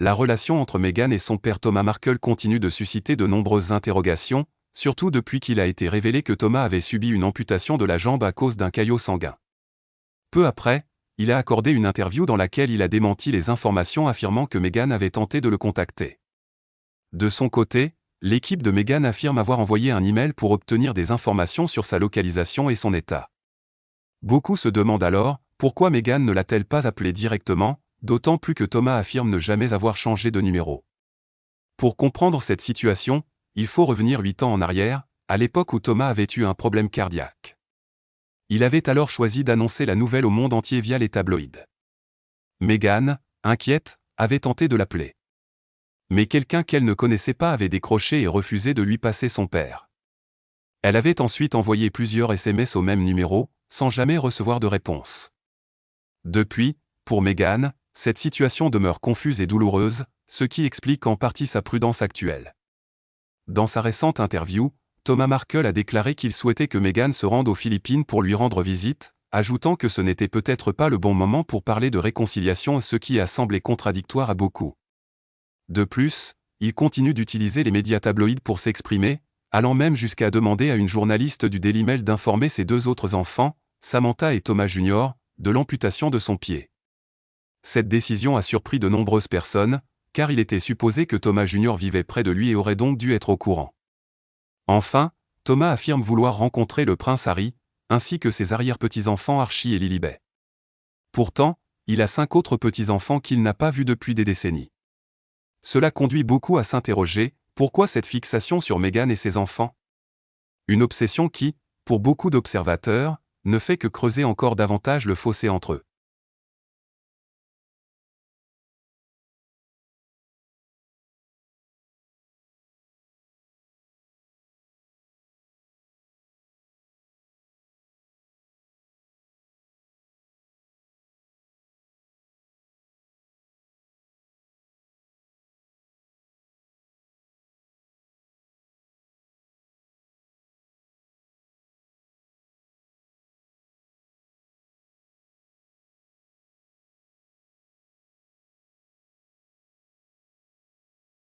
la relation entre Meghan et son père Thomas Markle continue de susciter de nombreuses interrogations, surtout depuis qu'il a été révélé que Thomas avait subi une amputation de la jambe à cause d'un caillot sanguin. Peu après, il a accordé une interview dans laquelle il a démenti les informations affirmant que Meghan avait tenté de le contacter. De son côté, l'équipe de Meghan affirme avoir envoyé un email pour obtenir des informations sur sa localisation et son état. Beaucoup se demandent alors, pourquoi Meghan ne l'a-t-elle pas appelé directement, d'autant plus que Thomas affirme ne jamais avoir changé de numéro. Pour comprendre cette situation, il faut revenir 8 ans en arrière, à l'époque où Thomas avait eu un problème cardiaque. Il avait alors choisi d'annoncer la nouvelle au monde entier via les tabloïds. Meghan, inquiète, avait tenté de l'appeler. Mais quelqu'un qu'elle ne connaissait pas avait décroché et refusé de lui passer son père. Elle avait ensuite envoyé plusieurs SMS au même numéro, sans jamais recevoir de réponse. Depuis, pour Meghan, cette situation demeure confuse et douloureuse, ce qui explique en partie sa prudence actuelle. Dans sa récente interview, Thomas Markle a déclaré qu'il souhaitait que Meghan se rende aux Philippines pour lui rendre visite, ajoutant que ce n'était peut-être pas le bon moment pour parler de réconciliation, ce qui a semblé contradictoire à beaucoup. De plus, il continue d'utiliser les médias tabloïds pour s'exprimer, allant même jusqu'à demander à une journaliste du Daily Mail d'informer ses deux autres enfants, Samantha et Thomas Jr., de l'amputation de son pied. Cette décision a surpris de nombreuses personnes, car il était supposé que Thomas Jr. vivait près de lui et aurait donc dû être au courant. Enfin, Thomas affirme vouloir rencontrer le prince Harry, ainsi que ses arrière-petits-enfants Archie et Lilibet. Pourtant, il a 5 autres petits-enfants qu'il n'a pas vus depuis des décennies. Cela conduit beaucoup à s'interroger, pourquoi cette fixation sur Meghan et ses enfants? Une obsession qui, pour beaucoup d'observateurs, ne fait que creuser encore davantage le fossé entre eux.